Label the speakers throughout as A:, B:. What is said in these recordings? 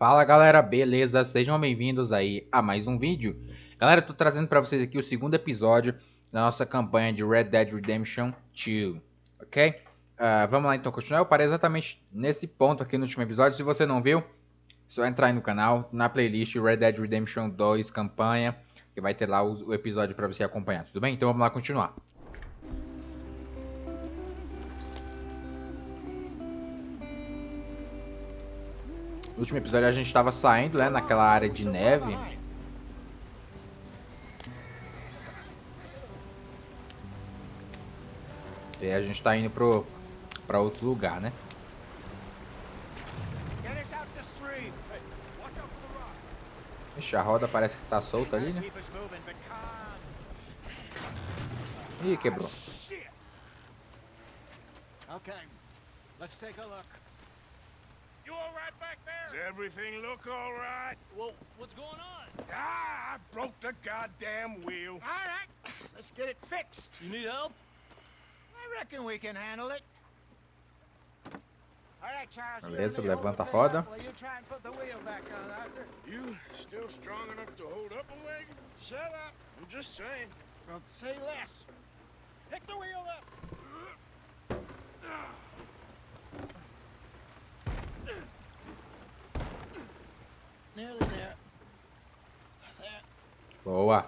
A: Fala galera, beleza? Sejam bem-vindos aí a mais um vídeo. Galera, eu tô trazendo pra vocês aqui o segundo episódio da nossa campanha de Red Dead Redemption 2, ok? Vamos lá então continuar. Eu parei exatamente nesse ponto aqui no último episódio. Se você não viu, é só entrar aí no canal, na playlist Red Dead Redemption 2 campanha, que vai ter lá o episódio pra você acompanhar, tudo bem? Então vamos lá continuar. No último episódio a gente estava saindo, né, naquela área de neve. E a gente tá indo pra outro lugar, né? Ixi, a roda parece que tá solta ali, né? Ih, quebrou.
B: Okay, let's take a look.
C: You all right back there? Does everything look all right?
D: Well, what's going on?
C: I broke the goddamn wheel.
B: All right, let's get it fixed.
D: You need help?
B: I reckon we can handle it. All right, Charles.
A: Beleza,
B: you and me
A: levanta a
B: hold the thing
A: roda.
B: up while you try and put the wheel back on, Arthur.
C: You still strong enough to hold up a wagon?
B: Shut up.
C: I'm just saying.
B: Well, say less. Pick the wheel up. Nearly there. There.
A: Boa.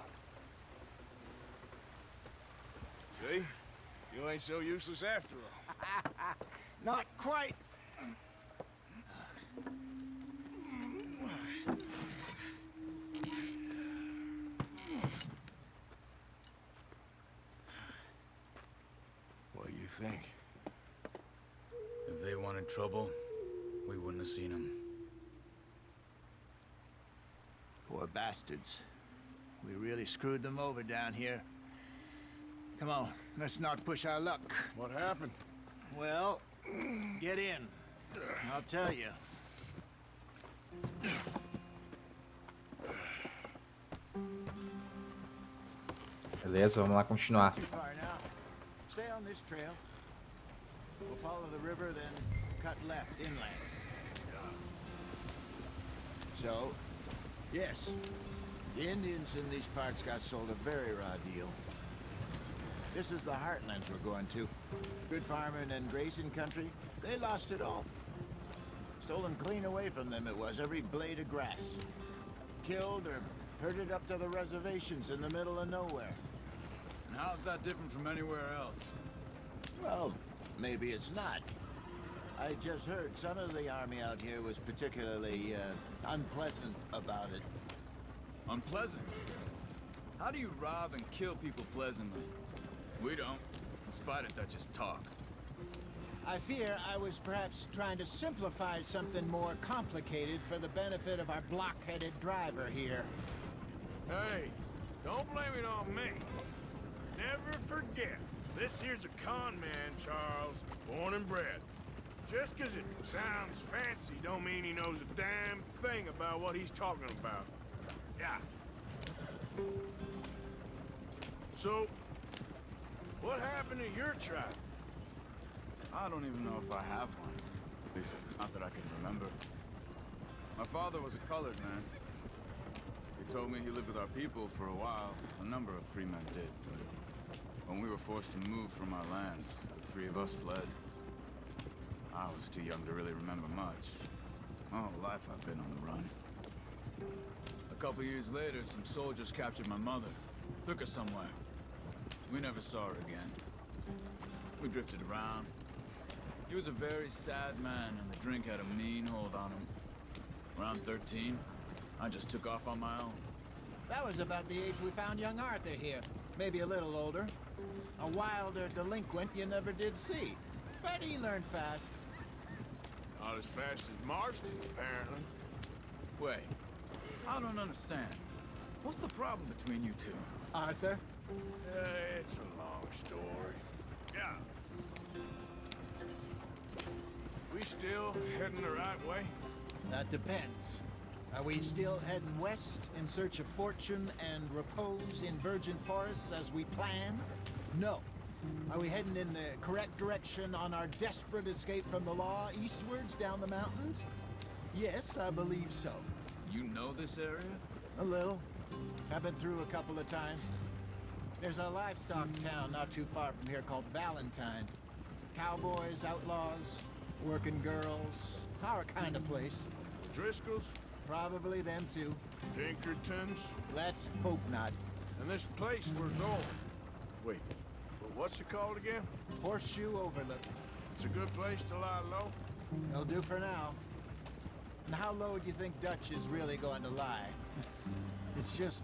C: See? You ain't so useless after all.
B: Not quite.
C: What do you think?
D: If they wanted trouble, we wouldn't have seen them.
B: Poor bastards. We really screwed them over down here. Come on, let's not push our luck.
C: What happened?
B: Well, get in. I'll tell you.
A: Beleza, vamos lá continuar.
B: Too far now. Stay on this trail. We'll follow the river, then cut left inland. So, yes, the Indians in these parts got sold a very raw deal. This is the heartlands we're going to. Good farming and grazing country. They lost it all. Stolen clean away from them it was, every blade of grass. Killed or herded up to the reservations in the middle of nowhere.
D: And how's that different from anywhere else?
B: Well, maybe it's not. I just heard some of the army out here was particularly unpleasant about it.
D: Unpleasant? How do you rob and kill people pleasantly? We don't. Despite it, that's just talk.
B: I fear I was perhaps trying to simplify something more complicated for the benefit of our block-headed driver here.
C: Hey, don't blame it on me. Never forget, this here's a con man, Charles, born and bred. Just 'cause it sounds fancy don't mean he knows a damn thing about what he's talking about. Yeah. So, what happened to your tribe?
D: I don't even know if I have one. At least, not that I can remember. My father was a colored man. He told me he lived with our people for a while. A number of free men did, but when we were forced to move from our lands, the three of us fled. I was too young to really remember much. My whole life I've been on the run. A couple years later, some soldiers captured my mother. Took her somewhere. We never saw her again. We drifted around. He was a very sad man, and the drink had a mean hold on him. Around 13, I just took off on my own.
B: That was about the age we found young Arthur here. Maybe a little older. A wilder delinquent you never did see. But he learned fast.
C: Not as fast as Marston, apparently.
D: Wait, I don't understand. What's the problem between you two?
B: Arthur?
C: It's a long story. Yeah. We still heading the right way?
B: That depends. Are we still heading west in search of fortune and repose in virgin forests as we planned? No. Are we heading in the correct direction on our desperate escape from the law eastwards down the mountains? Yes, I believe so.
D: You know this area?
B: A little. I've been through a couple of times. There's a livestock town not too far from here called Valentine. Cowboys, outlaws, working girls, our kind of place.
C: Driscoll's?
B: Probably them too.
C: Pinkertons?
B: Let's hope not.
C: And this place we're going. Wait, but what's it called again?
B: Horseshoe Overlook.
C: It's a good place to lie low?
B: It'll do for now. And how low do you think Dutch is really going to lie? It's just,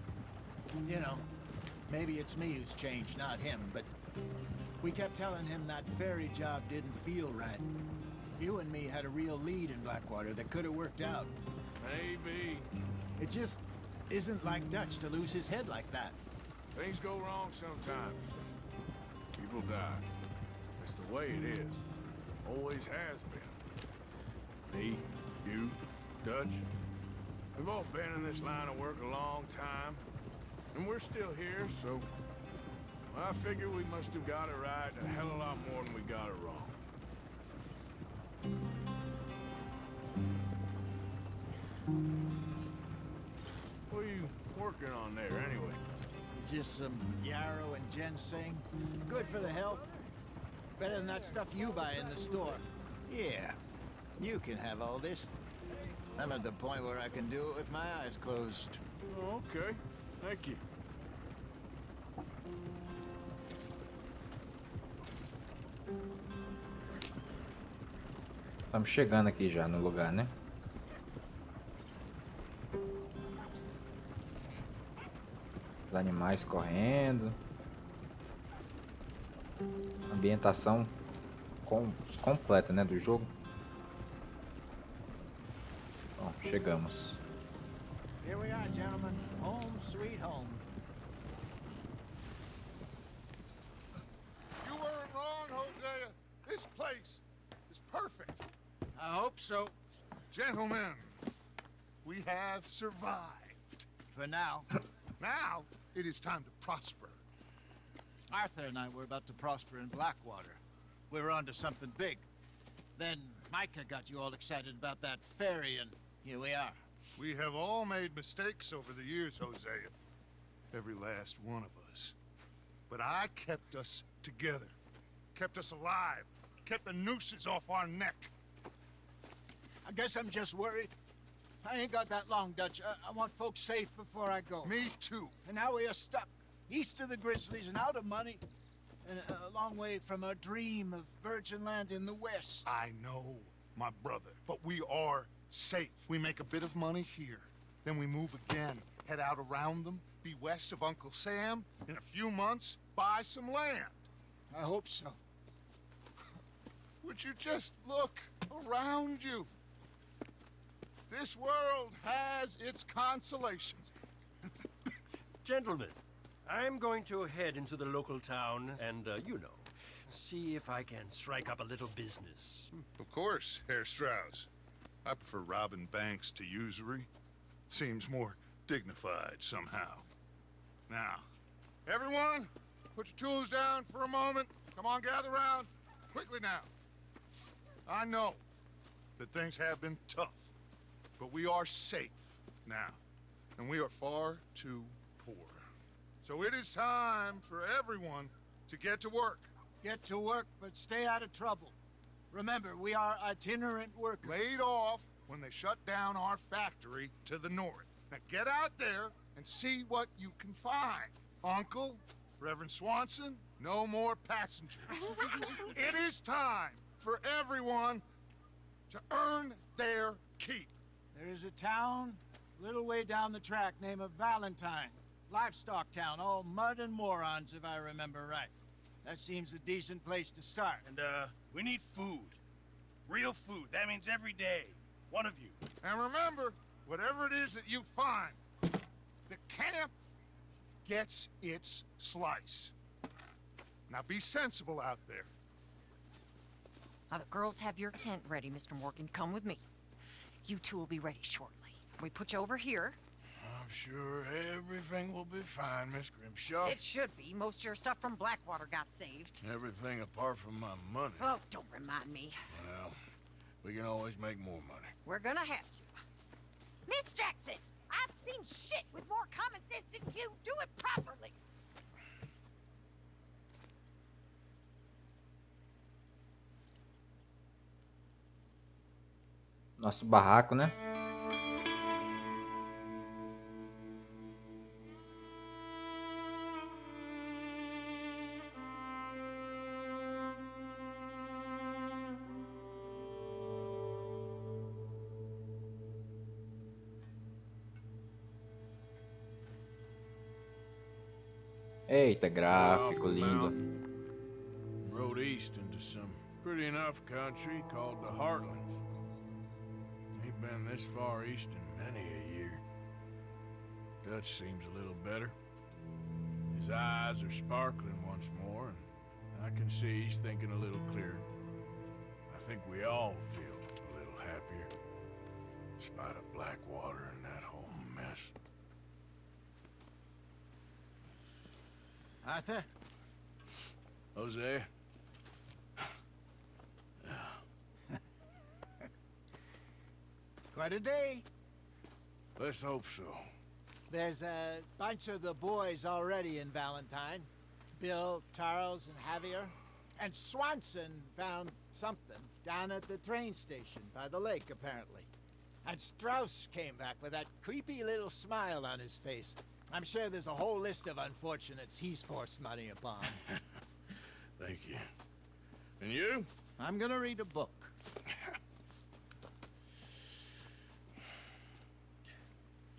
B: you know, maybe it's me who's changed, not him, but we kept telling him that ferry job didn't feel right. You and me had a real lead in Blackwater that could have worked out.
C: Maybe.
B: It just isn't like Dutch to lose his head like that.
C: Things go wrong sometimes. People die. It's the way it is. Always has been. Me, you, Dutch. We've all been in this line of work a long time. And we're still here, so... I figure we must have got it right a hell of a lot more than we got it wrong. What are you working on there, anyway?
B: Just some yarrow and ginseng. Good for the health. Better than that stuff you buy in the store. Yeah, you can have all this. I'm at the point where I can do it with my eyes closed.
C: Oh, okay. Thank you.
A: Estamos chegando aqui já no lugar, né? Os animais correndo. Ambientação completa, né, do jogo. Bom, chegamos.
B: Here we are, gentlemen. Home sweet home.
C: You weren't wrong, Hosea. This place is perfect.
B: I hope so.
C: Gentlemen, we have survived.
B: For now.
C: Now, it is time to prosper.
B: Arthur and I were about to prosper in Blackwater. We were onto something big. Then Micah got you all excited about that ferry, and here we are.
C: We have all made mistakes over the years, Hosea. Every last one of us. But I kept us together. Kept us alive. Kept the nooses off our neck.
B: I guess I'm just worried. I ain't got that long, Dutch. I want folks safe before I go.
C: Me too.
B: And now we are stuck, east of the Grizzlies and out of money, and a long way from our dream of virgin land in the west.
C: I know, my brother, but we are safe. We make a bit of money here, then we move again, head out around them, be west of Uncle Sam, in a few months, buy some land.
B: I hope so.
C: Would you just look around you? This world has its consolations.
E: Gentlemen, I'm going to head into the local town and, you know, see if I can strike up a little business.
C: Of course, Herr Strauss. I prefer robbing banks to usury. Seems more dignified somehow. Now, everyone, put your tools down for a moment. Come on, gather round. Quickly now. I know that things have been tough, but we are safe now, and we are far too poor. So it is time for everyone to get to work.
B: Get to work, but stay out of trouble. Remember, we are itinerant workers.
C: Laid off when they shut down our factory to the north. Now get out there and see what you can find. Uncle, Reverend Swanson, no more passengers. It is time for everyone to earn their keep.
B: There is a town a little way down the track named Valentine. Livestock town, all mud and morons, if I remember right. That seems a decent place to start.
F: And, we need food. Real food. That means every day. One of you.
C: And remember, whatever it is that you find, the camp gets its slice. Now be sensible out there.
G: Now the girls have your tent ready, Mr. Morgan. Come with me. You two will be ready shortly. We put you over here.
C: I'm sure everything will be fine, Miss Grimshaw.
G: It should be. Most of your stuff from Blackwater got saved.
C: Everything apart from my money.
G: Oh, don't remind me.
C: Well, We can always make more money.
G: We're gonna have to. Miss Jackson, I've seen shit with more common sense than you. Do it properly.
A: Nosso barraco, né? Eita, gráfico lindo.
C: Rode east into some pretty enough country called the Heartlands. Ain't been this far east in many a year. Dutch seems a little better. His eyes are sparkling once more, and I can see he's thinking a little clearer. I think we all feel a little happier, despite of Blackwater and that whole mess.
B: Arthur?
C: Jose?
B: Quite a day.
C: Let's hope so.
B: There's a bunch of the boys already in Valentine. Bill, Charles, and Javier. And Swanson found something down at the train station by the lake, apparently. And Strauss came back with that creepy little smile on his face. I'm sure there's a whole list of unfortunates he's forced money upon.
C: Thank you. And you?
B: I'm gonna read a book.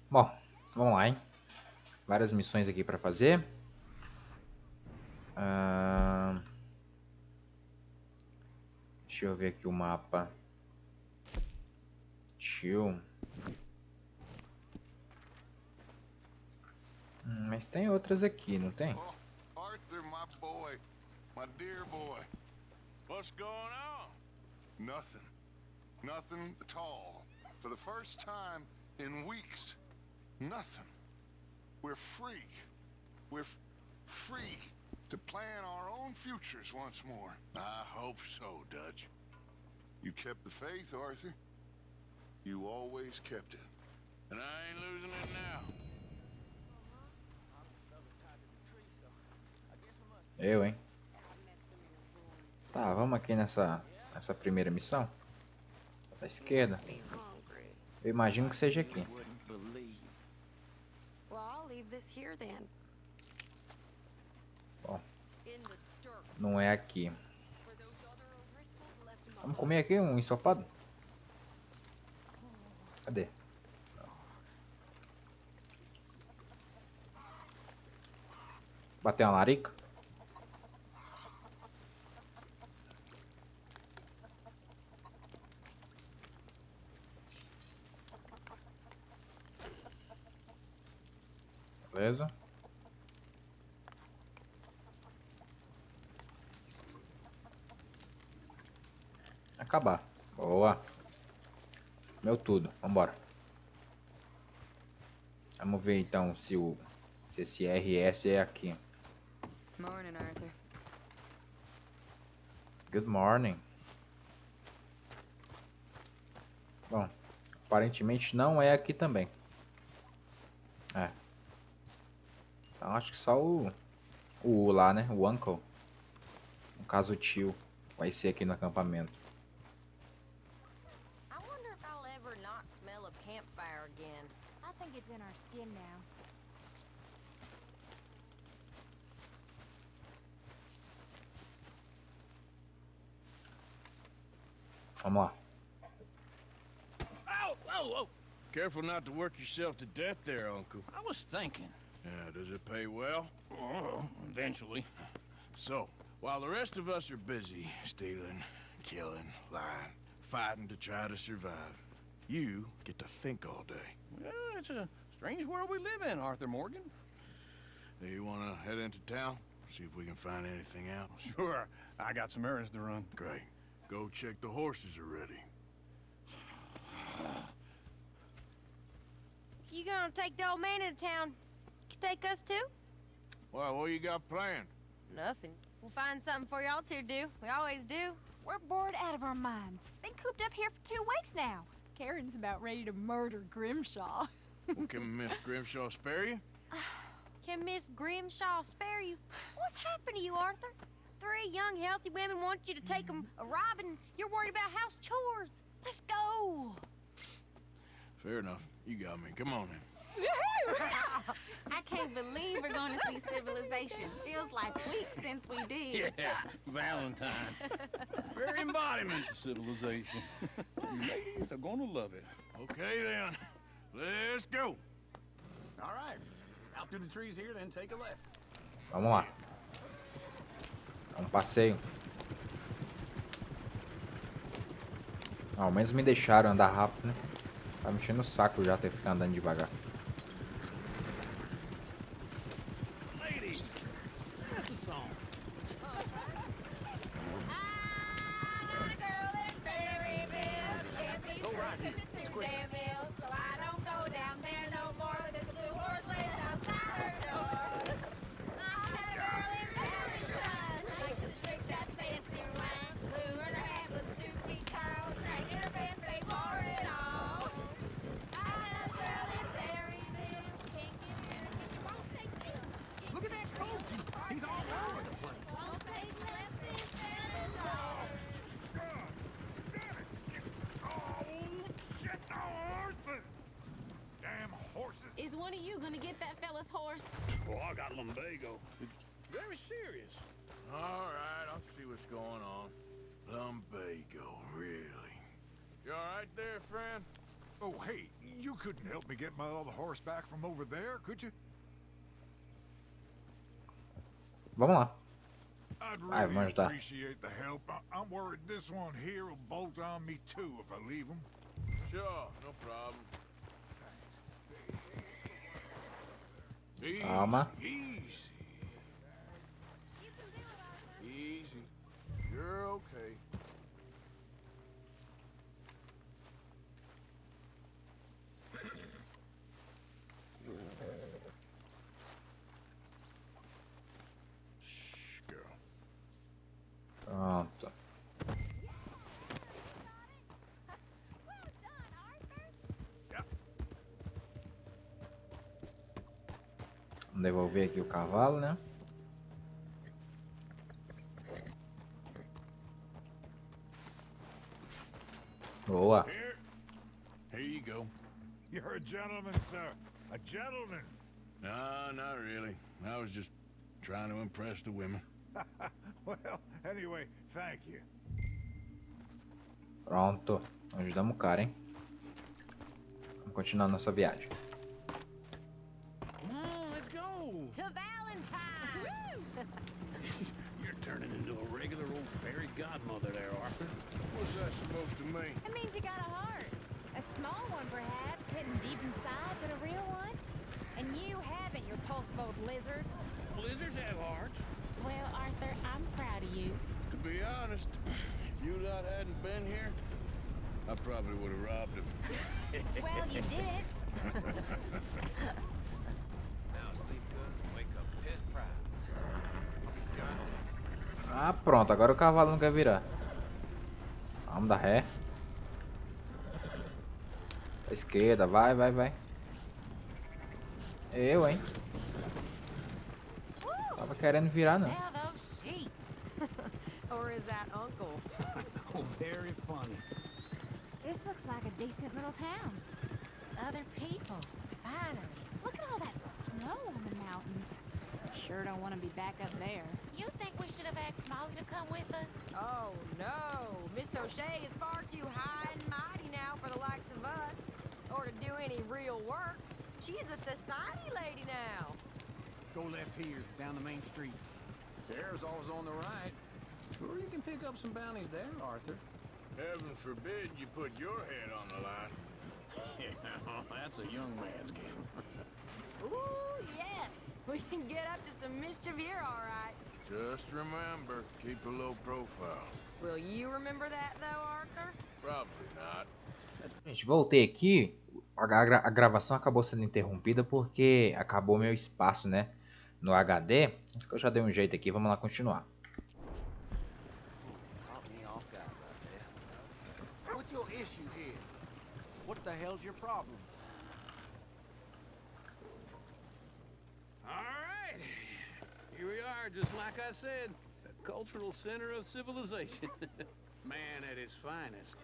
A: Bom, vamos lá, hein? Várias missões aqui para fazer. Deixa eu ver aqui o mapa. Chill. Mas tem outras aqui, não tem?
C: Oh, Arthur, my boy. My dear boy. What's going on? Nothing. Nothing at all. For the first time in weeks. Nothing. We're free. We're free to plan our own futures once more. I hope so, Dutch. You kept the faith, Arthur. You always kept it. And I ain't losing it now.
A: Eu, hein? Tá, vamos aqui nessa primeira missão. Da esquerda. Eu imagino que seja aqui. Bom, não é aqui. Vamos comer aqui um ensopado? Cadê? Bater uma larica? Beleza. Acabar. Boa. Meu tudo. Vambora. Vamos ver então se esse RS é aqui.
H: Morning, Arthur.
A: Good morning. Bom, aparentemente não é aqui também. É. Então acho que só o lá, né? O uncle. No caso o tio. Vai ser aqui no acampamento.
I: I wonder if I'll ever not smell a campfire again. I think it's in our skin now.
A: Vamos lá.
F: Ow! Whoa, whoa!
C: Careful not to work yourself to death there, Uncle.
F: I was thinking.
C: Yeah, does it pay well?
F: Oh, eventually.
C: So, while the rest of us are busy stealing, killing, lying, fighting to try to survive, you get to think all day.
F: Well, it's a strange world we live in, Arthur Morgan.
C: Hey, you want to head into town? See if we can find anything out?
F: Sure, I got some errands to run.
C: Great. Go check the horses are ready.
I: You gonna take the old man into town? You take us too?
C: Well, what you got planned?
I: Nothing. We'll find something for y'all to do. We always do.
G: We're bored out of our minds. Been cooped up here for 2 weeks now. Karen's about ready to murder Grimshaw.
C: Well, can Miss Grimshaw spare you?
I: Can Miss Grimshaw spare you? What's happened to you, Arthur? 3 young, healthy women want you to take them a robbing. You're worried about house chores. Let's go.
C: Fair enough. You got me. Come on then.
H: I can't believe we're going to see civilization. Feels like weeks since we did.
F: Yeah, Valentine. Very embodiment of civilization. You ladies are gonna love it.
C: Okay then. Let's go.
F: All right. Out through the trees here, then take a left.
A: Vamos lá. É um passeio. Ao menos me deixaram andar rápido, né? Tá me enchendo o saco já ter que ficar andando devagar.
F: Ladies, that's a song. Look at that coach. He's all over the place.
C: Damn horses.
H: Is one of you going to get that fella's horse?
F: Oh, I got lumbago. It's very serious.
C: All right, I'll see what's going on. Lumbago, really? You all right there, friend?
J: Oh, hey, you couldn't help me get my other horse back from over there, could you?
A: Vamos lá.
J: I'd
A: Vai,
J: really
A: vamos ajudar.
J: appreciate the help. I'm worried this one here will bolt on me too if I leave him.
C: Sure, no problem. Easy,
A: Calma.
C: easy. Easy. You're okay. Shh, girl.
A: Pronto. Vamos devolver aqui o cavalo, né? Boa.
C: Here you go.
J: You're a gentleman, sir. A gentleman.
C: No, not really. I was just trying to impress the women.
J: Well, anyway, thank you.
A: Pronto. Ajudamos o cara, hein? Vamos continuar nossa viagem.
F: Come on, let's go.
I: To Valentine.
F: You're turning into a regular old fairy godmother there, Arthur.
C: What's that supposed to mean?
G: It means you got a heart. A small one, perhaps, hidden deep inside, but a real one. And you haven't, you repulsive old lizard.
F: Blizzards have hearts.
H: Well, Arthur, I'm proud of you.
C: To be honest, if you lot hadn't been here, I probably would have robbed him.
G: Well, you did it.
E: Now sleep good, wake up pissed proud.
A: Ah, pronto. Agora o cavalo não quer virar. Vamos dar ré. Pra esquerda. Vai, vai, vai. Eu, hein? Tava querendo virar, não.
G: Now those sheep.
I: Or is that Uncle?
F: Oh, very funny.
G: This looks like a decent little town. Other people. Finally. Look at all that snow on the mountains. Sure don't want to be back up there.
H: You think we should have asked Molly to come with us?
I: Oh, no. Miss O'Shea is far too high and mighty now for the likes of us. Or to do any real work. She's a society lady now.
F: Go left here, down the main street. There's always on the right. Sure, you can pick up some bounties there, Arthur.
C: Heaven forbid you put your head on the line.
F: Yeah, that's a young man's game.
I: Ooh, yes. We can get up to some mischief here, all right.
C: Just remember, keep a low profile.
I: Will you remember that, though, Arthur?
C: Probably not.
A: Gente, voltei aqui. A gravação acabou sendo interrompida porque acabou meu espaço, né? No HD. Acho que eu já dei um jeito aqui. Vamos lá continuar.
B: Caught me off
F: What's your issue here? What the hell's your problem?
E: All right. Here we are, just like I said. A cultural center of civilization.
F: Man at his finest.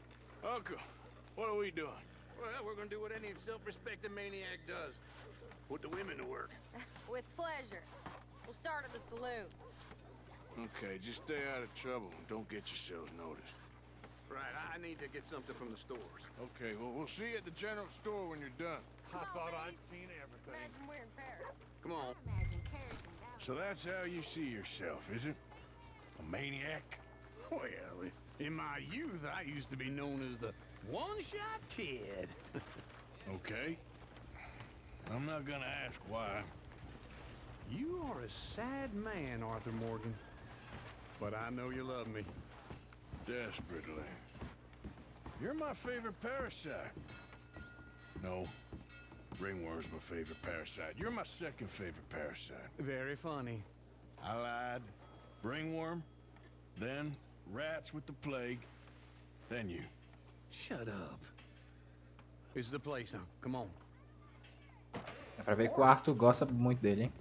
C: Uncle, what are we doing?
E: Well, we're gonna do what any self-respecting maniac does. Put the women to work.
I: With pleasure. We'll start at the saloon.
C: Okay, just stay out of trouble. Don't get yourselves noticed.
E: Right, I need to get something from the stores.
C: Okay, well, we'll see you at the general store when you're done.
I: Come on,
C: I'd
I: ladies.
C: seen everything.
I: Imagine we're in Paris.
E: Come on.
H: Imagine Paris and Dallas.
C: So that's how you see yourself, is it? A maniac?
E: Well, in my youth, I used to be known as the one-shot kid.
C: Okay. I'm not gonna ask why.
F: You are a sad man, Arthur Morgan. But I know you love me.
C: Desperately. You're my favorite parasite. No. Ringworm's my favorite parasite. You're my second favorite parasite.
F: Very funny.
C: I lied. Ringworm. Then rats with the plague. Then you.
F: Shut up. This is the place now. Come on.
A: Dá pra ver que o Arthur gosta muito dele, hein?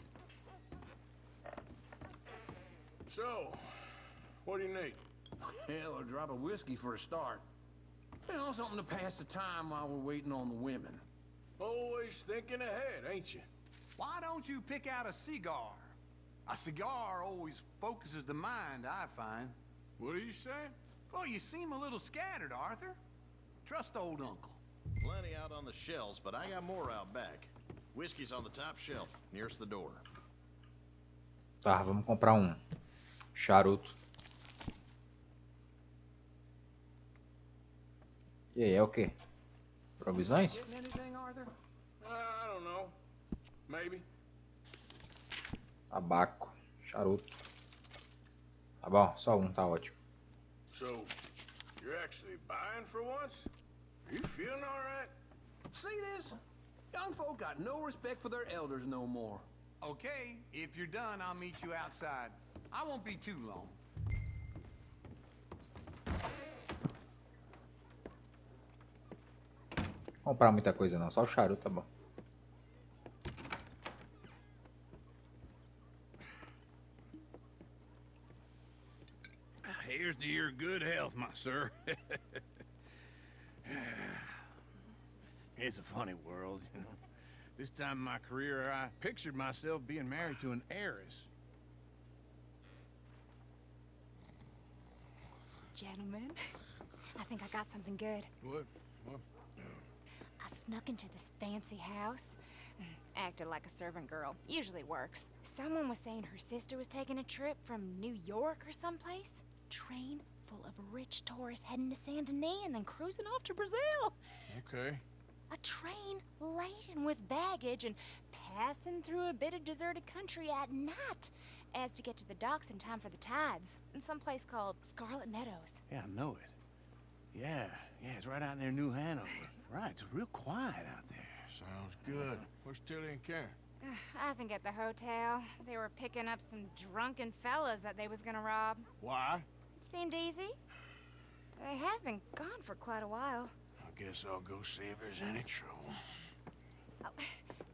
C: So, what do you need?
F: Hell, a drop of whiskey for a start. You know, something to pass the time while we're waiting on the women.
C: Always thinking ahead, ain't you?
F: Why don't you pick out a cigar? A cigar always focuses the mind, I find.
C: What are you saying?
F: Well, you seem a little scattered, Arthur. Trust old uncle.
K: Plenty out on the shelves, but I got more out back. Whiskey's on the top shelf, nearest the door.
A: Tá, vamos comprar um charuto. E aí, é o quê? Provisões?
F: Getting anything, Arthur?
C: I don't know. Maybe.
A: Tabaco, charuto. Tá bom, só um, tá ótimo.
C: So, you're actually buying for once? Are you feeling all right?
F: See this? Young folk got no respect for their elders no more. Okay, if you're done, I'll meet you outside. I won't be too long.
A: Comprar muita coisa não, só o charuto tá bom.
E: Here's to your good health, my sir. It's a funny world, you know. This time in my career, I pictured myself being married to an heiress.
G: Gentlemen, I think I got something good.
C: What?
G: I snuck into this fancy house. Acted like a servant girl. Usually works. Someone was saying her sister was taking a trip from New York or someplace. Train full of rich tourists heading to Saint Denis and then cruising off to Brazil.
C: Okay.
G: A train laden with baggage and passing through a bit of deserted country at night as to get to the docks in time for the tides in some place called Scarlet Meadows.
E: Yeah, I know it. Yeah, it's right out near New Hanover. Right, it's real quiet out there.
C: Sounds good. Where's Tilly and Karen?
G: I think at the hotel. They were picking up some drunken fellas that they was gonna rob.
C: Why?
G: It seemed easy. They have been gone for quite a while.
C: I guess I'll go see if there's any trouble.
G: Oh,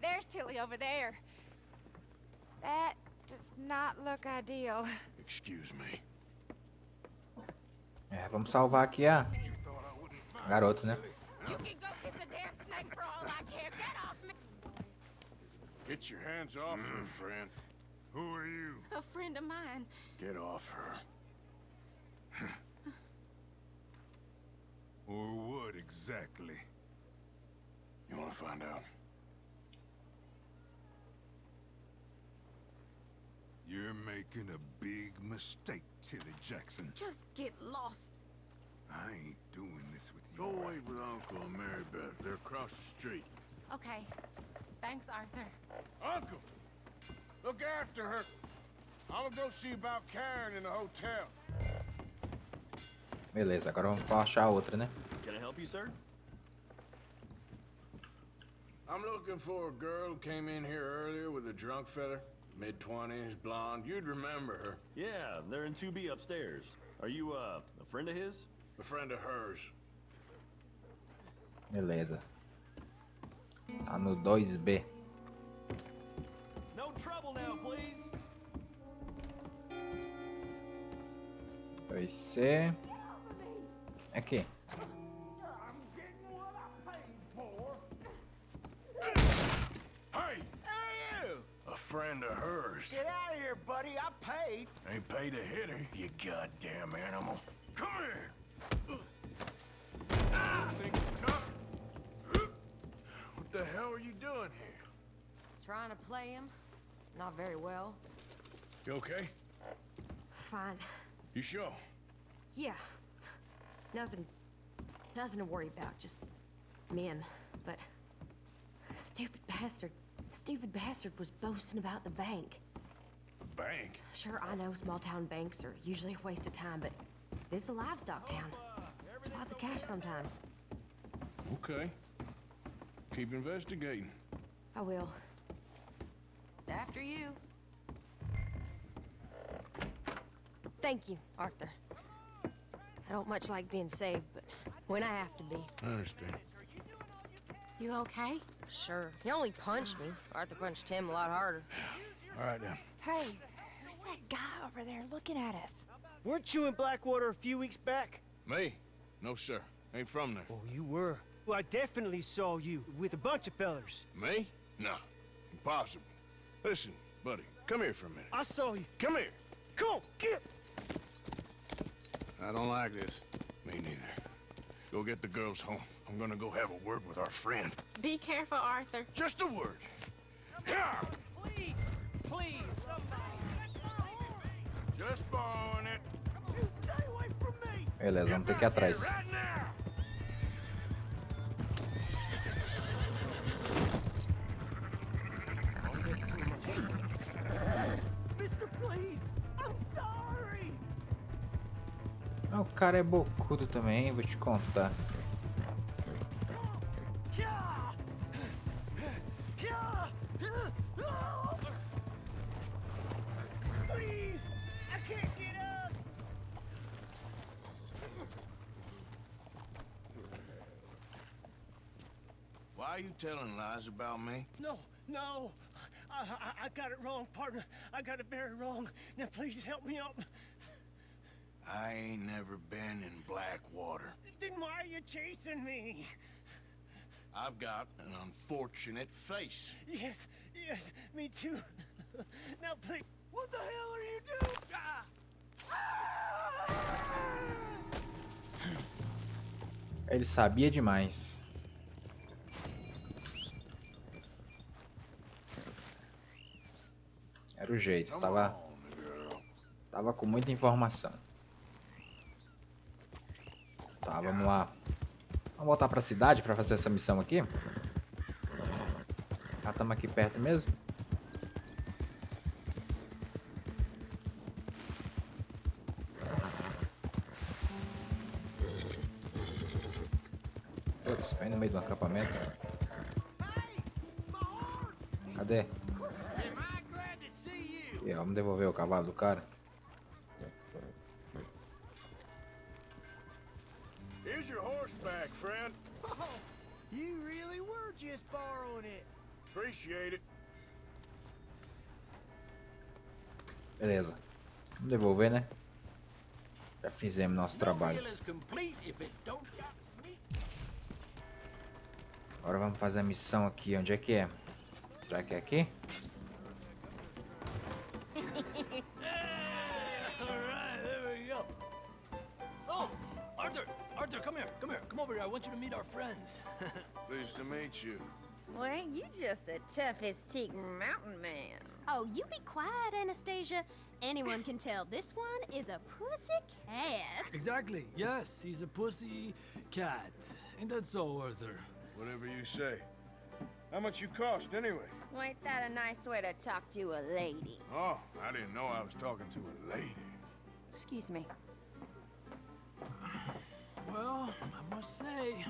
G: there's Tilly over there. That does not look ideal.
C: Excuse me.
A: É, vamos salvar aqui a garota, né?
H: You can go kiss a damn snake for all I care. Get off me!
C: Get your hands off her, friend.
J: Who are you?
H: A friend of mine.
C: Get off her.
J: Or what exactly?
C: You want to find out?
J: You're making a big mistake, Tilly Jackson.
H: Just get lost.
J: I ain't doing this with you.
C: Go wait with Uncle and Mary Beth. They're across the street.
H: Okay. Thanks, Arthur.
C: Uncle! Look after her. I'm gonna go see about Karen in the hotel.
A: Beleza, agora vamos achar a outra, né?
K: Can I help you, sir?
C: I'm looking for a girl who came in here earlier with a drunk fella. Mid-20s, blonde. You'd remember her.
K: Yeah, they're in 2B upstairs. Are you, a friend of his?
C: A friend of hers.
A: Beleza. Tá no 2B.
F: No trouble now, please.
A: 2C. Aqui.
C: Hey! A friend of hers.
F: Get out of here, buddy. I paid.
C: Ain't paid to hit her, you goddamn animal. Come here! Think you're tough? What the hell are you doing here?
I: Trying to play him. Not very well.
C: You okay?
I: Fine.
C: You sure?
I: Yeah. Nothing to worry about. Just men. But stupid bastard was boasting about the bank.
C: Bank?
I: Sure, I know small town banks are usually a waste of time, but this is a livestock town. There's lots of cash sometimes.
C: Okay. Keep investigating.
I: I will. After you. Thank you, Arthur. I don't much like being saved, but when I have to be.
C: I understand.
H: You okay?
I: Sure. He only punched me. Arthur punched him a lot harder.
C: All right, then.
G: Hey, who's that guy over there looking at us?
L: Weren't you in Blackwater a few weeks back?
C: Me? No, sir. Ain't from there.
L: Oh, you were. Well, I definitely saw you with a bunch of fellers.
C: Me? No. Impossible. Listen, buddy, come here for a minute.
L: I saw you.
C: Come here.
L: Come on, get!
C: I don't like this. Me neither. Go get the girls home. I'm gonna go have a word with our friend.
H: Be careful, Arthur.
C: Just a word. Yeah!
L: Please, please, somebody.
C: Just borrowing it.
L: You stay away from me!
A: Beleza, vamos ter que ir atrás.
C: Right now!
L: Mister, please! I'm sorry!
A: Ah, o cara é bocudo também, hein? Vou te contar.
L: Please! I can't get up!
C: Why are you telling lies about me?
L: No! I got it wrong, partner. I got it very wrong. Now please help me up.
C: I ain't never been in Blackwater.
L: Then why are you chasing me?
C: I've got an unfortunate face.
L: Yes, me too. Now please, what the hell are you doing?
A: Ele sabia demais. Era o jeito, tava com muita informação. Tá, vamos lá. Vamos voltar pra cidade pra fazer essa missão aqui. Já estamos aqui perto mesmo. Putz, vem no meio do acampamento. Cadê? Aqui, ó, vamos devolver o cavalo do cara.
C: Here's your horseback, friend.
F: Oh, you really were just borrowing it.
C: Appreciate it.
A: Beleza. Vamos devolver, né? Já fizemos nosso trabalho. Agora vamos fazer a missão aqui. Onde é que é? Será que é aqui?
L: Arthur, come here. Come over here. I want you to meet our friends.
C: Pleased to meet you.
H: Well, ain't you just the toughest teak mountain man?
I: Oh, you be quiet, Anastasia. Anyone can tell this one is a pussy cat.
M: Exactly. Yes, he's a pussy cat. Ain't that so, Arthur?
C: Whatever you say. How much you cost, anyway?
H: Well, ain't that a nice way to talk to a lady?
C: Oh, I didn't know I was talking to a lady.
H: Excuse me.
M: Well, I must say,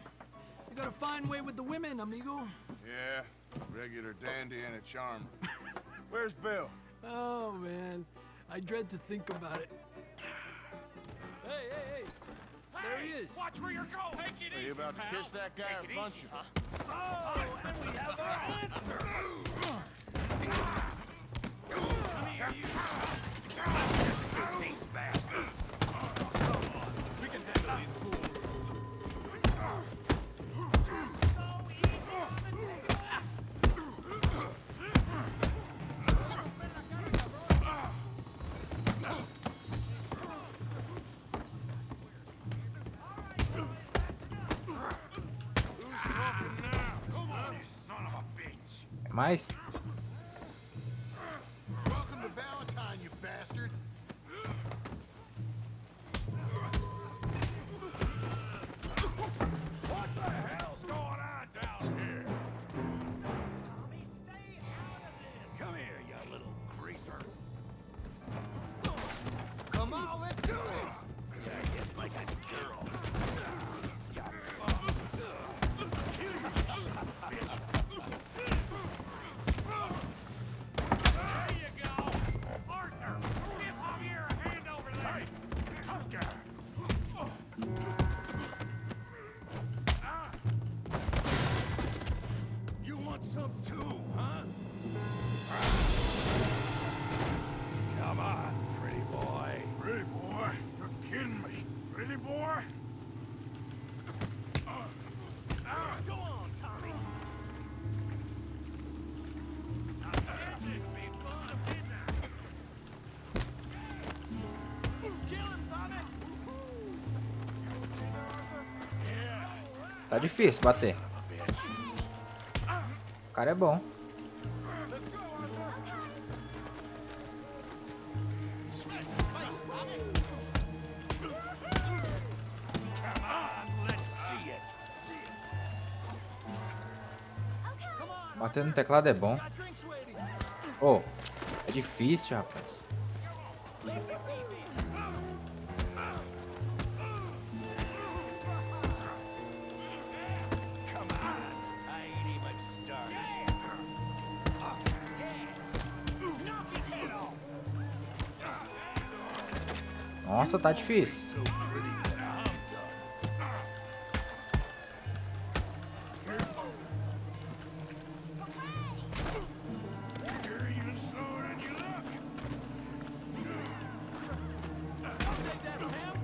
M: you got a fine way with the women, amigo.
C: Yeah, regular dandy and a charmer. Where's Bill?
M: Oh, man. I dread to think about it. Hey! There he is.
C: Watch where you're going. Take it
K: Are you about to kiss that guy or punch him?
L: Oh, and we have our answer.
C: Come here, you. These bastards. We can handle these fools.
A: Mais?
B: Welcome to Valentine, you bastard.
C: What the hell's going on down here?
L: Tommy, stay out of this.
C: Come here, you little greaser.
B: Come on, let's do this.
C: Yeah, just like a girl. Kill you, son of a bitch. There you go. Arthur, give Javier a hand over there. Hey, tough guy. You want some too, huh? Come on, pretty boy. Pretty boy? You're kidding me. Pretty boy?
L: Go on, Tommy.
C: I said this be fun, didn't I?
L: Kill him, Tommy.
C: Yeah.
A: Tá difícil bater. O cara é bom.
C: Come on, let's see it.
A: Bater no teclado é bom. Oh, é difícil, rapaz.
C: Come on. I ain't even started. Knock his head off.
A: Nossa, tá difícil.
C: So pretty when I'm done. You're even slower than you look.
L: I'll take that, Pam.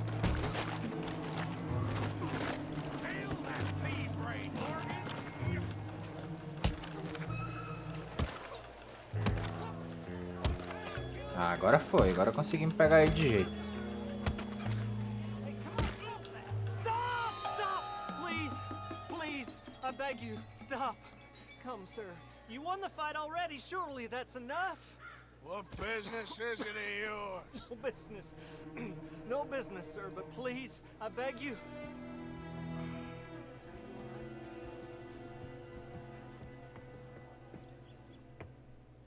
C: Feel that pea brain, Morgan.
A: Ah, agora foi. Agora conseguimos pegar ele de jeito.
L: Stop! Stop! Please! Please! I beg you, stop. Come, sir. You won the fight already. Surely that's enough.
C: What business is it of yours?
L: No business. No business, sir, but please, I beg you.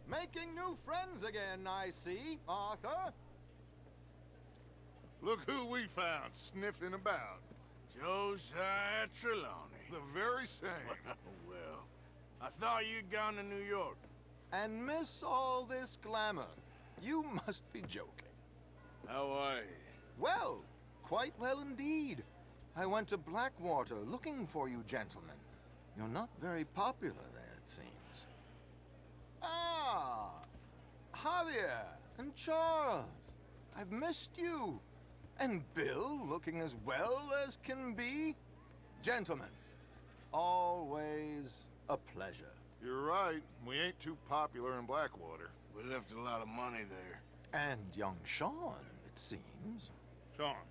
B: Making new friends again, I see, Arthur.
J: Look who we found sniffing about.
C: Josiah Trelawney.
J: The very same.
C: Well, I thought you'd gone to New York.
B: And miss all this glamour. You must be joking.
C: How are you?
B: Well, quite well indeed. I went to Blackwater looking for you gentlemen. You're not very popular there, it seems. Ah! Javier and Charles. I've missed you. And Bill looking as well as can be. Gentlemen, always a pleasure.
J: You're right. We ain't too popular in Blackwater.
C: We left a lot of money there.
B: And young Sean, it seems.
J: Sean,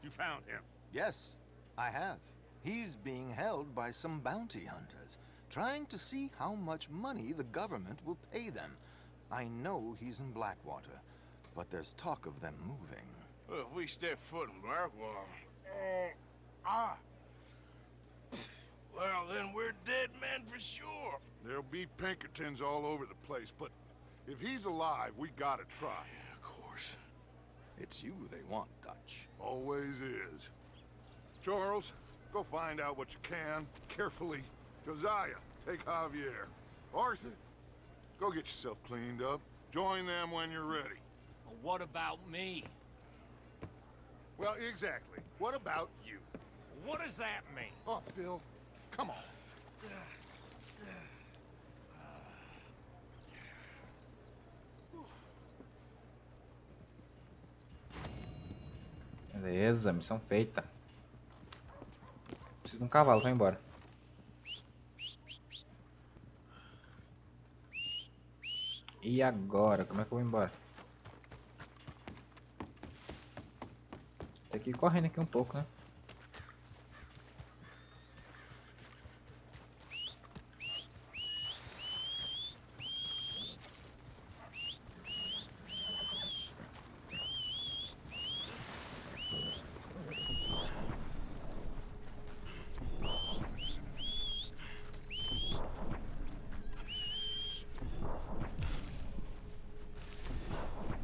J: you found him.
B: Yes, I have. He's being held by some bounty hunters, trying to see how much money the government will pay them. I know he's in Blackwater, but there's talk of them moving.
C: Well, if we step foot in Blackwater... Well, then we're dead men for sure.
J: There'll be Pinkertons all over the place, but if he's alive, we gotta try.
C: Yeah, of course.
B: It's you they want, Dutch.
J: Always is. Charles, go find out what you can, carefully. Josiah, take Javier. Arthur, go get yourself cleaned up. Join them when you're ready.
L: What about me?
J: Well, exactly. What about you?
C: What does that mean?
J: Oh, Bill, come on.
A: Beleza, missão feita. Preciso de um cavalo, vai embora. E agora? Como é que eu vou embora? Tem que ir correndo aqui um pouco, né?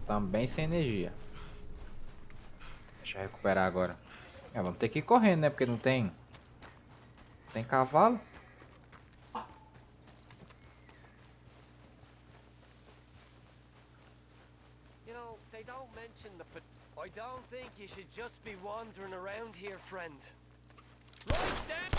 A: Também sem energia. Deixa eu recuperar agora. Vamos ter que ir correndo, né? Porque não tem... Tem cavalo.
L: You know, they don't mention the... I don't think you should just be wandering around here, friend. Right then!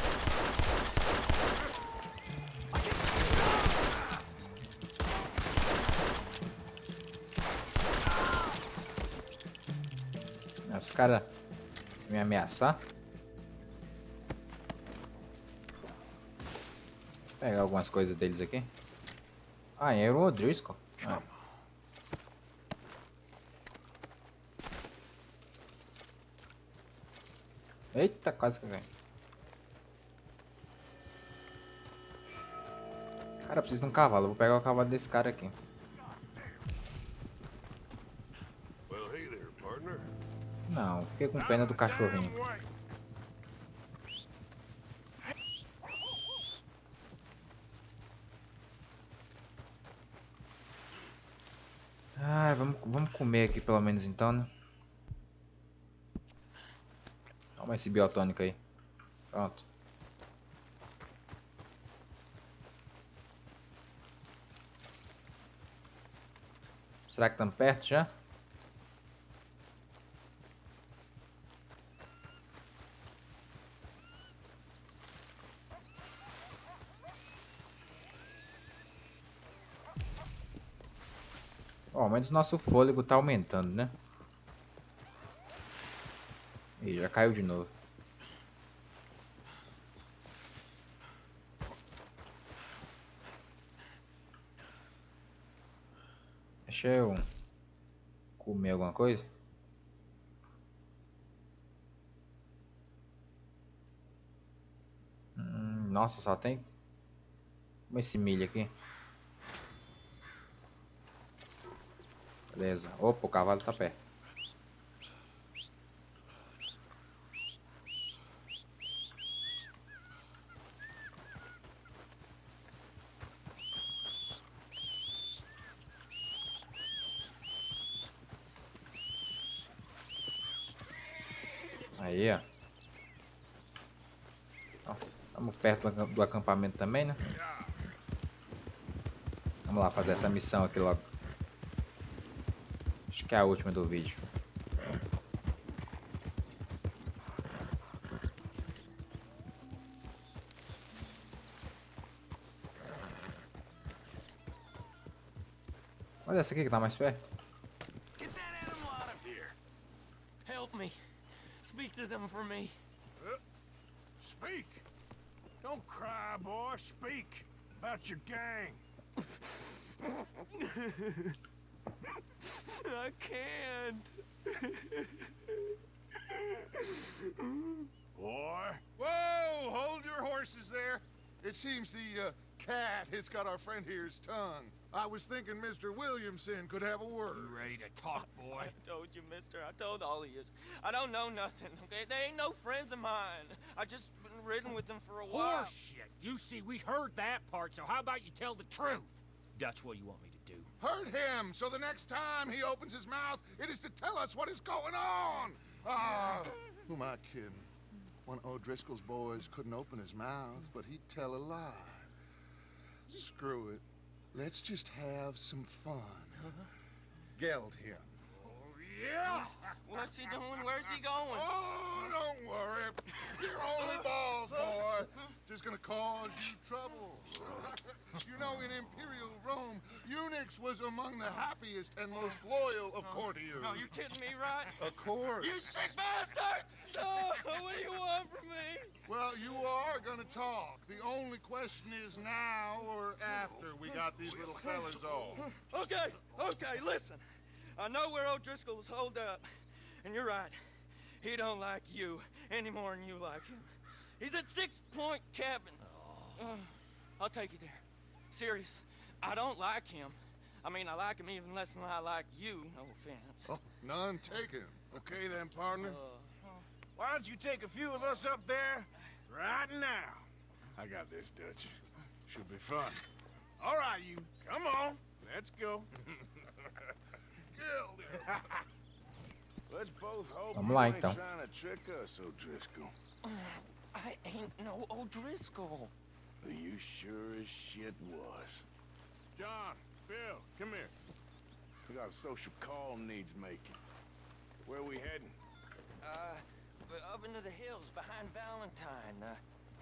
A: Os caras me ameaçar. Vou pegar algumas coisas deles aqui. Ah, era o Driscoll. Ah. Eita, quase que vem. Cara, eu preciso de um cavalo. Eu vou pegar o cavalo desse cara aqui.
J: Well, hey there, partner.
A: Não, fiquei com pena do cachorrinho. Ah, vamos comer aqui pelo menos então, né? Toma esse biotônico aí. Pronto. Será que estamos perto já? Ó, ao menos nosso fôlego tá aumentando, né? Ih, já caiu de novo. Deixa eu comer alguma coisa. Nossa, só tem esse milho aqui. Beleza. Opa, o cavalo tá perto. Aí, ó. Estamos perto do acampamento também, né? Vamos lá fazer essa missão aqui logo. Acho que é a última do vídeo. Olha essa aqui que tá mais perto.
L: Get that animal out of here! Help me. Speak to them for me.
C: Speak. Don't cry, boy. Speak about your gang.
L: I can't.
C: Boy.
J: Whoa, hold your horses there. It seems the cat has got our friend here's tongue. I was thinking Mr. Williamson could have a word.
C: You ready to talk, boy?
L: I told you, mister. I told all of yous. I don't know nothing, okay? They ain't no friends of mine. I just been riding with them for a while.
C: Horseshit. You see, we heard that part, so how about you tell the truth?
L: That's what you want me to do.
J: Hurt him, so the next time he opens his mouth, it is to tell us what is going on. Ah, who am I kidding? One of O'Driscoll's boys couldn't open his mouth, but he'd tell a lie. Screw it. Let's just have some fun. Geld him.
C: Yeah!
L: What's he doing? Where's he going?
J: Oh, don't worry. You're gonna cause you trouble. You know, in Imperial Rome, eunuchs was among the happiest and most loyal of courtiers.
L: No, you're kidding me, right?
J: Of course.
L: You sick bastards! Oh, what do you want from me?
J: Well, you are gonna talk. The only question is now or after we got these little fellas off.
L: Okay, listen. I know where O'Driscoll's holed up. And you're right. He don't like you any more than you like him. He's at 6 Point Cabin. I'll take you there. Serious. I don't like him. I mean, I like him even less than I like you, no offense.
J: Oh, none taken.
C: Okay then, partner. Why don't you take a few of us up there right now? I got this, Dutch. Should be fun. All right, you. Come on. Let's go. Let's both hope
A: Vamos
C: you
A: lá,
C: ain't
A: então.
C: trying to trick us, O'Driscoll.
L: I ain't no O'Driscoll.
C: You sure as shit was. John, Bill, come here. We got a social call needs making. Where we heading?
L: Up into the hills behind Valentine.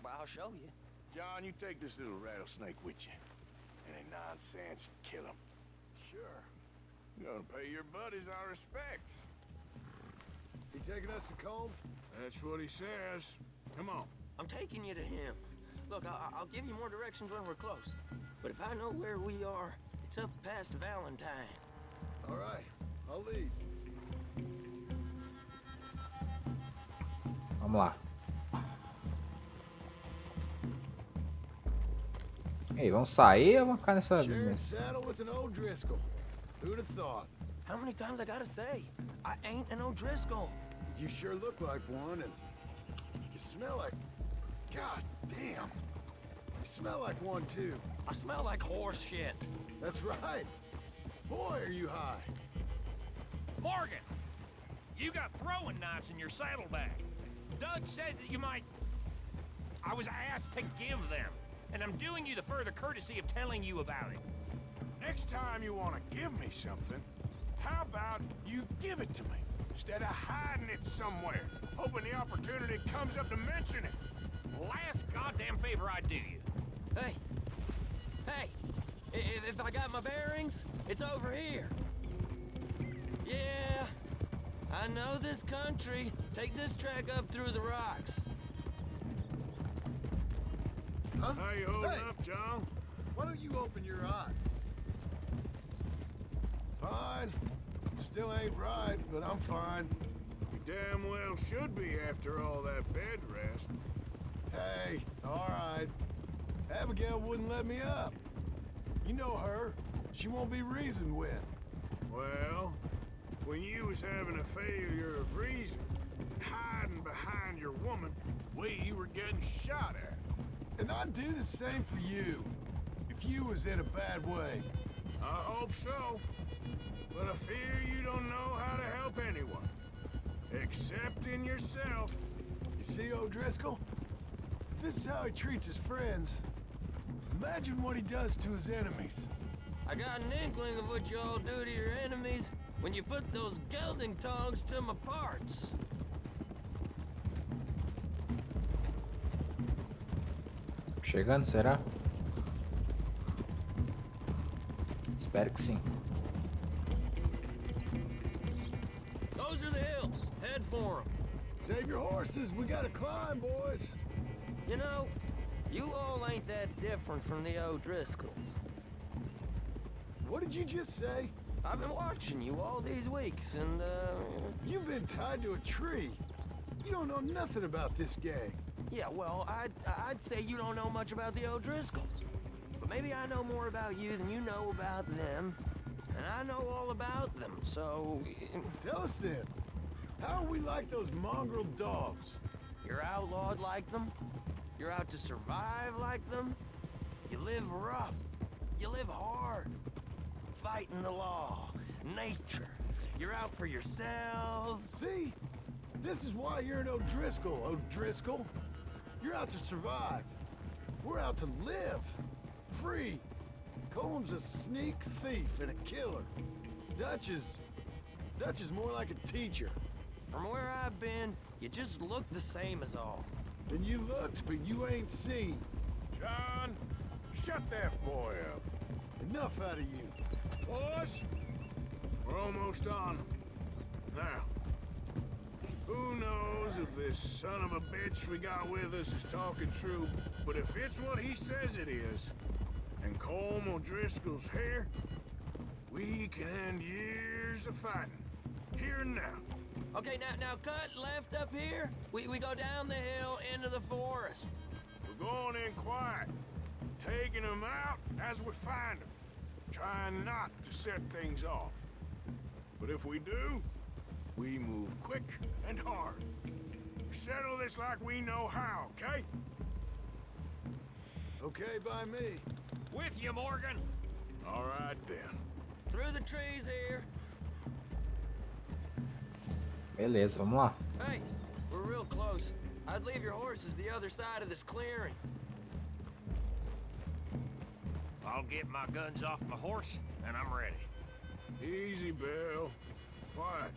L: Well, I'll show you.
C: John, you take this little rattlesnake with you. Any nonsense, kill him.
J: Sure.
C: You're gonna pay your buddies our respects.
J: He taking us to Combe?
C: That's what he says. Come on.
L: I'm taking you to him. Look, I'll give you more directions when we're close. But if I know where we are, it's up past Valentine.
J: All right, I'll leave.
A: Vamos lá. E aí, vamos sair ou vamos ficar nessa...
J: Saddle with an O'Driscoll. Who'd have thought?
L: How many times I gotta say? I ain't an O'Driscoll.
J: You sure look like one, and you smell like... God damn. You smell like one, too.
L: I smell like horse shit.
J: That's right. Boy, are you high.
N: Morgan, you got throwing knives in your saddlebag. Doug said that you might... I was asked to give them, and I'm doing you the further courtesy of telling you about it.
C: Next time you want to give me something, how about you give it to me, instead of hiding it somewhere, hoping the opportunity comes up to mention it?
N: Last goddamn favor I do you.
L: Hey! If I got my bearings, it's over here. Yeah, I know this country. Take this track up through the rocks.
J: Huh?
C: How you holding
J: Hey!
C: up, John?
J: Why don't you open your eyes? Fine. Still ain't right, but I'm fine.
C: You damn well should be after all that bed rest.
J: Hey, all right. Abigail wouldn't let me up. You know her. She won't be reasoned with.
C: Well, when you was having a failure of reason, hiding behind your woman, we were getting shot at.
J: And I'd do the same for you, if you was in a bad way.
C: I hope so. But I fear you don't know how to help anyone. Except in yourself.
J: You see, O'Driscoll? If this is how he treats his friends, imagine what he does to his enemies.
L: I got an inkling of what you all do to your enemies when you put those gelding tongs to my parts.
A: Chegando, será? Espero que sim.
L: Those are the hills. Head for them.
J: Save your horses, we gotta climb, boys.
L: You know, you all ain't that different from the O'Driscolls.
J: What did you just say?
L: I've been watching you all these weeks, and,
J: You've been tied to a tree. You don't know nothing about this gang.
L: yeah, well, I'd say you don't know much about the O'Driscolls. But maybe I know more about you than you know about them. And I know all about them, so...
J: Tell us then, how are we like those mongrel dogs?
L: You're outlawed like them. You're out to survive like them. You live rough. You live hard. Fighting the law, nature. You're out for yourselves.
J: See? This is why you're an O'Driscoll, O'Driscoll. You're out to survive. We're out to live. Free. Coleman's a sneak thief and a killer. Dutch is more like a teacher.
L: From where I've been, you just look the same as all.
J: Then you looked, but you ain't seen.
C: John, shut that boy up.
J: Enough out of you.
C: Boys, we're almost on them. Now, who knows if this son of a bitch we got with us is talking true, but if it's what he says it is, and Colm O'Driscoll's here, we can end years of fighting. Here and now.
L: Okay, now cut left up here. We go down the hill into the forest.
C: We're going in quiet, taking them out as we find them, trying not to set things off. But if we do, we move quick and hard. We settle this like we know how, okay?
J: Okay by me.
N: With you, Morgan.
C: All right, then.
L: Through the trees here.
A: Beleza, vamos lá.
L: Hey, we're real close. I'd leave your horses the other side of this clearing.
N: I'll get my guns off my horse, and I'm ready.
C: Easy, Bill. Quiet.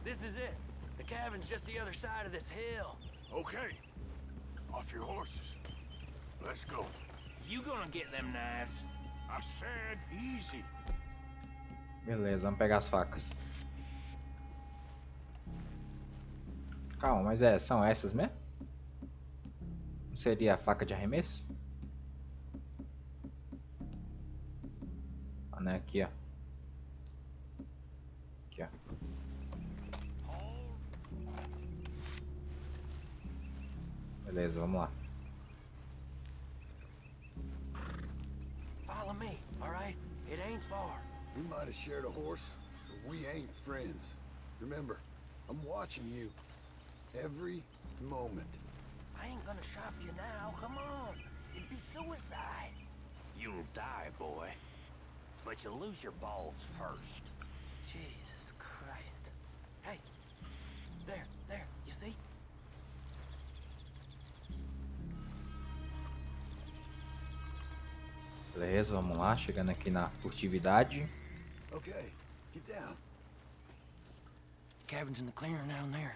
L: This is it. The cabin's just the other side of this hill.
C: Okay. Off your horses. Let's go.
N: You gonna get them knives?
C: I said easy.
A: Beleza, vamos pegar as facas. Calma, mas são essas mesmo? Não seria a faca de arremesso? Ah, né? Aqui, ó. Aqui, ó. Beleza, vamos lá.
L: Follow me, all right? It ain't far.
J: We might have shared a horse, but we ain't friends. Remember, I'm watching you. Every moment.
L: I ain't gonna shop you now, come on. It'd be suicide.
N: You'll die, boy. But you'll lose your balls first.
L: Jesus Christ. Hey, there, you see?
A: Beleza, vamos lá, chegando aqui na furtividade.
J: Okay, get down.
L: Cabin's in the clearing down there.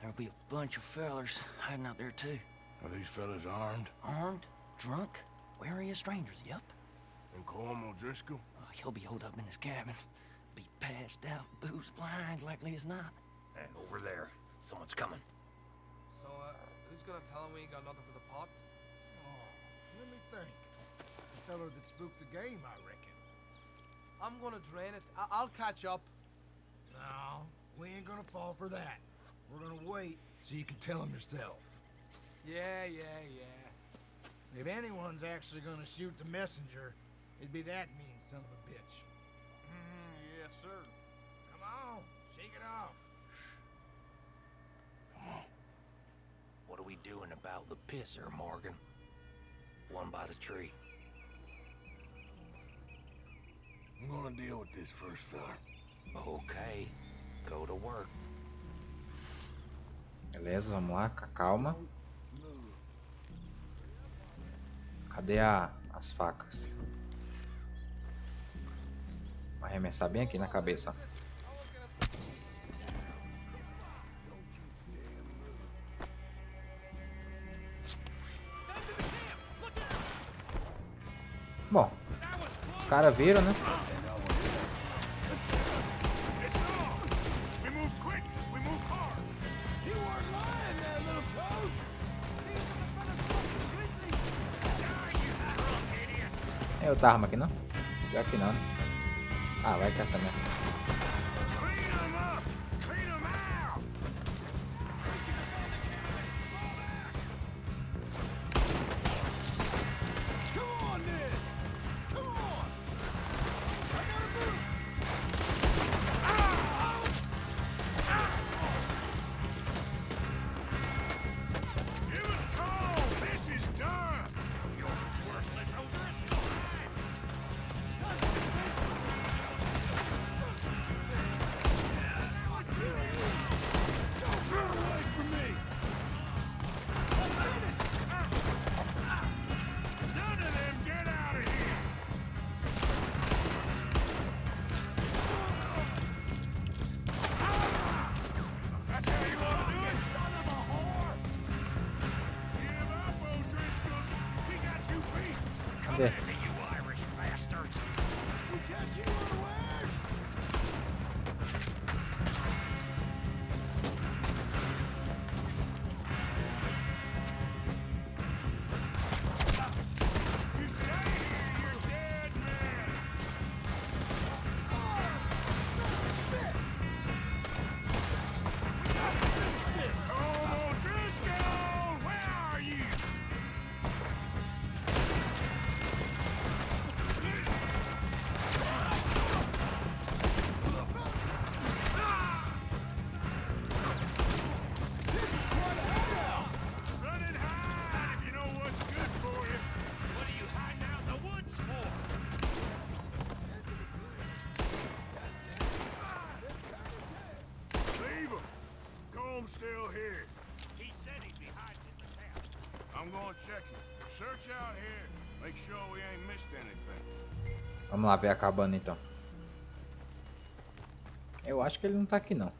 L: There'll be a bunch of fellers hiding out there too.
C: Are these fellas armed?
L: Armed, drunk, wary of strangers, yep.
C: And Colm O'Driscoll?
L: He'll be holed up in his cabin. Be passed out, booze blind, likely as not.
N: And over there, someone's coming.
O: So, who's gonna tell him we ain't got nothing for the pot?
F: Oh, let me think. The fella that spooked the game, I reckon.
O: I'm gonna drain it. I'll catch up.
F: No, we ain't gonna fall for that. We're gonna wait so you can tell him yourself.
O: Yeah.
F: If anyone's actually gonna shoot the messenger, it'd be that mean son of a bitch.
O: Yes, sir.
F: Come on, shake it off.
N: Come on. What are we doing about the pisser, Morgan? One by the tree.
C: I'm gonna deal with this first fella.
N: Okay, go to work.
A: Beleza, vamos lá, com calma. Cadê as facas? Vou arremessar bem aqui na cabeça. Bom, os caras viram, né? É outra arma aqui não? Pior que não, né? Ah, vai com essa mesmo. Cadê?
C: Still here. He said he'd be hiding in the town. I'm gonna check it. Search out here. Make sure we ain't missed anything.
A: Vamos lá ver a cabana então. Eu acho que ele não tá aqui não.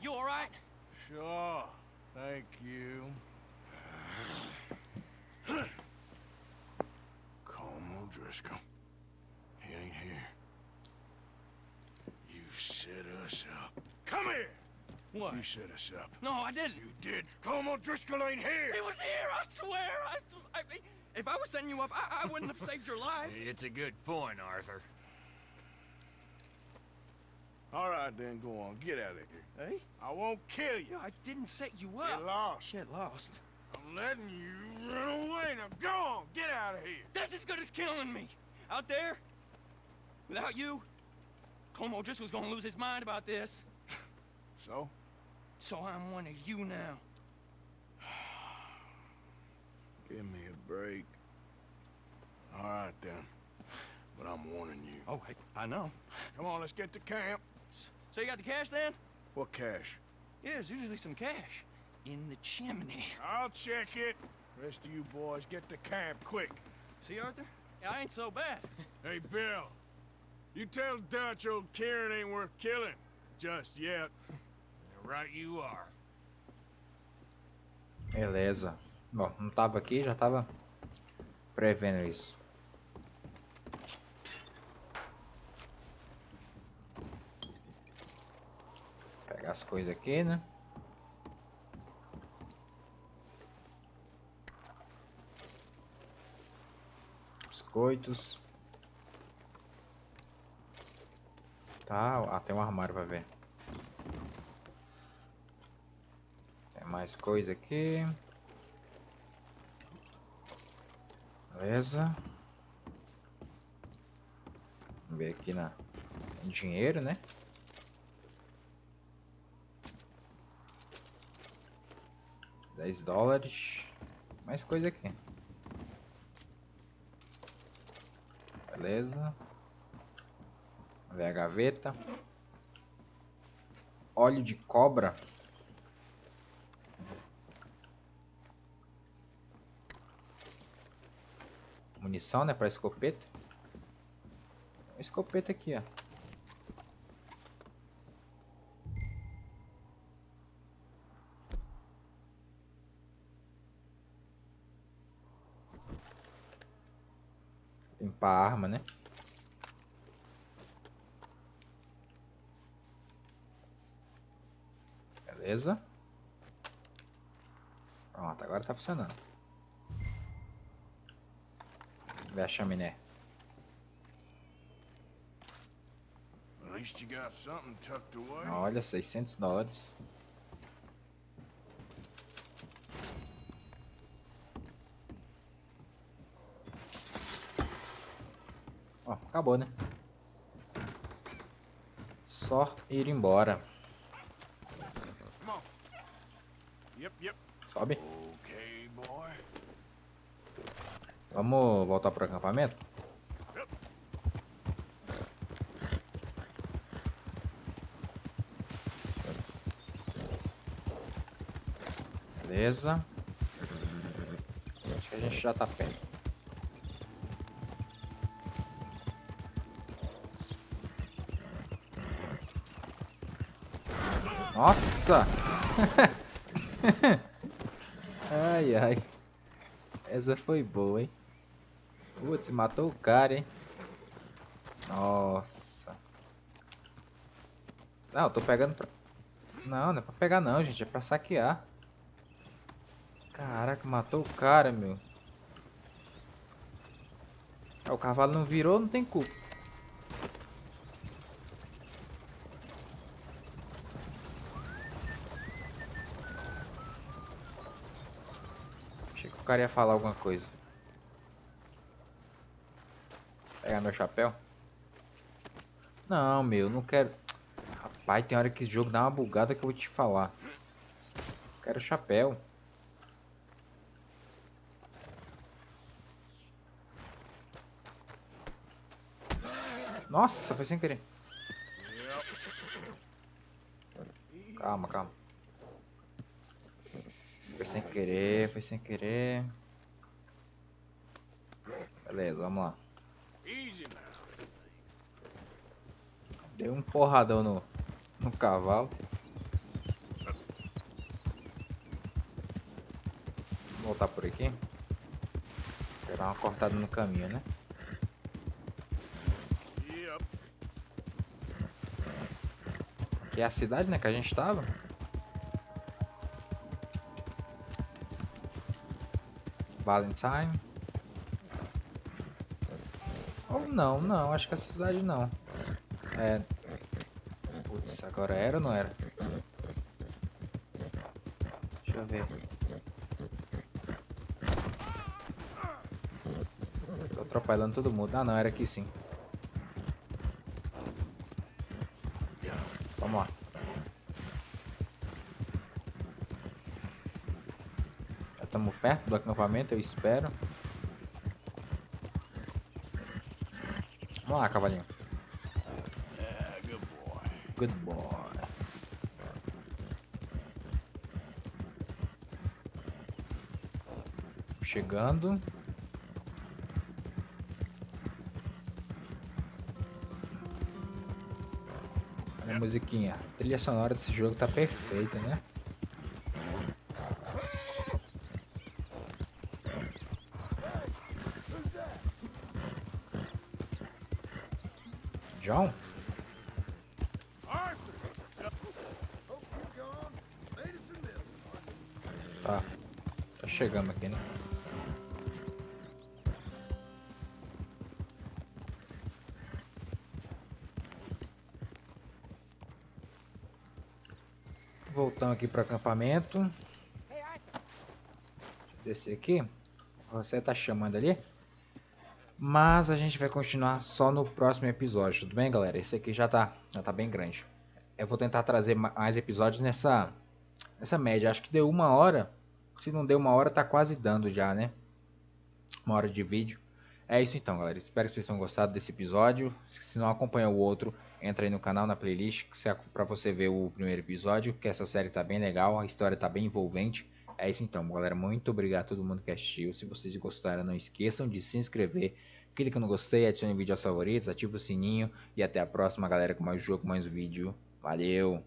L: You all right?
C: Sure. Thank you. Como Driscoll. He ain't here. You set us up. Come here!
L: What?
C: You set us up.
L: No, I didn't.
C: You did. Como Driscoll ain't here!
L: He was here, I swear! If I was setting you up, I wouldn't have saved your life.
N: It's a good point, Arthur.
C: All right, then, go on. Get out of here.
L: Hey?
C: I won't kill you.
L: I didn't set you up.
C: Get lost.
L: Get lost.
C: I'm letting you run away. Now go on. Get out of here.
L: That's as good as killing me. Out there, without you, Como just was gonna lose his mind about this.
C: So?
L: So I'm one of you now.
C: Give me a break. All right, then. But I'm warning you.
L: Oh, I know.
C: Come on, let's get to camp.
L: So you got the cash then?
C: What cash?
L: Yeah, there's usually some cash. In the chimney.
C: I'll check it. Rest of you boys, get to camp quick.
L: See, Arthur? Yeah, I ain't so bad.
C: Hey, Bill. You tell Dutch old Kieran ain't worth killing. Just yet.
N: Right you are.
A: Beleza. Bom, não tava aqui, já tava prevendo isso. Pegar as coisas aqui, né? Biscoitos. Tá, tem um armário pra ver. Tem mais coisa aqui. Beleza. Vamos ver aqui na... Tem dinheiro, né? $10. Mais coisa aqui. Beleza. Vamos ver a gaveta. Óleo de cobra. Munição, né? Para escopeta. Uma escopeta aqui, ó. Limpar a arma, né? Beleza. Pronto, agora tá funcionando. Ver a chaminé.
C: At least you got something tucked away.
A: Olha, $600. Ó, acabou, né? Só ir embora.
C: Come on. Yep.
A: Sobe.
C: Okay, boy.
A: Vamos voltar pro acampamento? Beleza. Acho que a gente já tá perto. Nossa! Ai, ai. Essa foi boa, hein? Putz, matou o cara, hein? Nossa. Não, eu tô pegando pra... Não, não é pra pegar não, gente. É pra saquear. Caraca, matou o cara, meu. Ah, o cavalo não virou, não tem culpa. Achei que o cara ia falar alguma coisa. Pegar meu chapéu? Não, meu, não quero... Rapaz, tem hora que esse jogo dá uma bugada que eu vou te falar. Quero chapéu. Nossa, foi sem querer. Calma, calma. Foi sem querer, foi sem querer. Beleza, vamos lá. Deu um porradão no cavalo. Vou voltar por aqui. Vou dar uma cortada no caminho, né? Aqui é a cidade, né, que a gente tava. Valentine. Ou não, não, acho que a cidade não. É. Putz, agora era ou não era? Deixa eu ver. Tô atropelando todo mundo. Ah, não, era aqui sim. Vamos lá. Já estamos perto do acampamento, eu espero. Vamos lá, cavalinho. Good boy. Chegando. Olha a musiquinha. A trilha sonora desse jogo tá perfeita, né? John? Tá. Tá chegando aqui, né? Voltamos aqui para o acampamento. Descer aqui. Você tá chamando ali. Mas a gente vai continuar só no próximo episódio, tudo bem, galera? Esse aqui já tá bem grande. Eu vou tentar trazer mais episódios nessa média. Acho que deu 1 hora. Se não deu 1 hora, tá quase dando já, né? 1 hora de vídeo. É isso então, galera. Espero que vocês tenham gostado desse episódio. Se não acompanhou o outro, entra aí no canal, na playlist, pra você ver o primeiro episódio, que essa série tá bem legal, a história tá bem envolvente. É isso então, galera. Muito obrigado a todo mundo que assistiu. Se vocês gostaram, não esqueçam de se inscrever. Clica no gostei, adicione o vídeo aos favoritos, ativa o sininho. E até a próxima, galera, com mais jogo, mais vídeo. Valeu!